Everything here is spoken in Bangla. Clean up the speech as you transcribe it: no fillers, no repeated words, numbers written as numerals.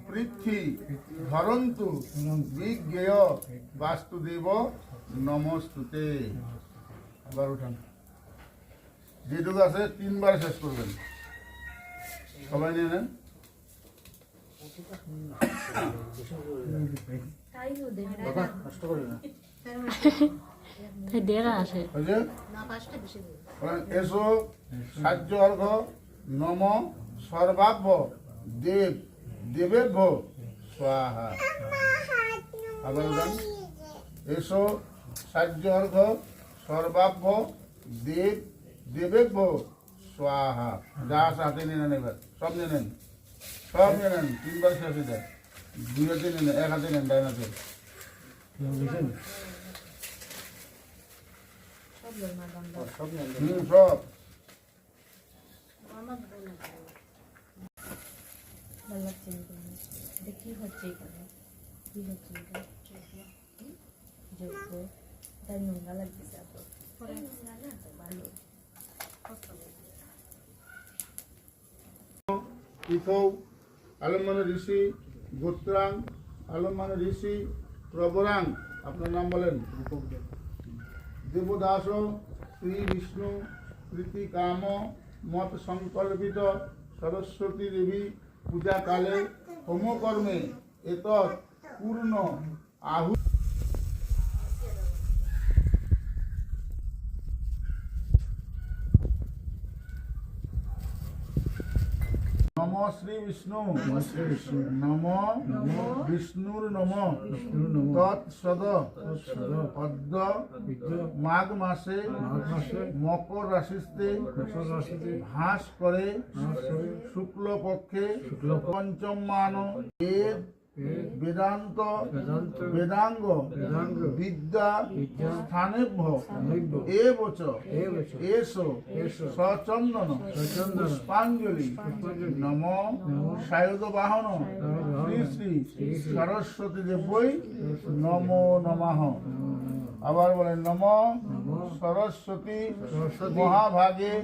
পৃথ্বী ধরন্তু বিজ্ঞেয় বাস্তুদেব নমস্তুতে। আবার উঠান, যেটুকু আছে 3 বার শেষ করবেন। সবাই নিয়ে নেন। এসো সাহায্য অর্ঘ নম সর্বাভ্য দেব দেবেভ্য স্বাহা। আবার উঠান, এসো সাহায্য অর্ঘ সর্বাভ্য দেব দেবেভ্য স্বাহা। যা আছে হাতে নিয়ে নেন, এবার সব নিয়ে নেন, সব নিয়ে নেন। 3 বার শেষ হয়ে যায়। 2 হাতে নিয়ে নেন, 1 হাতে নেন, ডান হাতে। সব কি হচ্ছে এখানে, কি হচ্ছে যোগ্য তাই নোংরা লাগতেছে। ভালো ইথৌ আলম্বন ঋষি গোত্রাং আলম্বন ঋষি প্রবরাং। আপনার নাম বলেন। দেবদাস শ্রী বিষ্ণু প্রীতি কাম মত সংকল্পিত সরস্বতী দেবী পূজা কালে হোমকর্মে এতৎ পূর্ণ আহু। নম শ্রী বিষ্ণু নম বিষ্ণুর নম তৎসদ অদ্য মাঘ মাসে মকর রাশিতে ভাস করে শুক্লপক্ষে পঞ্চমান বেদান্ত বেদাঙ্গ বিদ্যা স্থানেভ্য এবচ এসো সচন্দন পুষ্পাঞ্জলি নম সায়ুধ বাহন শ্রী শ্রী সরস্বতী দেবৈ নমো নমঃ। আবার বলেন নম সরস্বতী মহাভাগে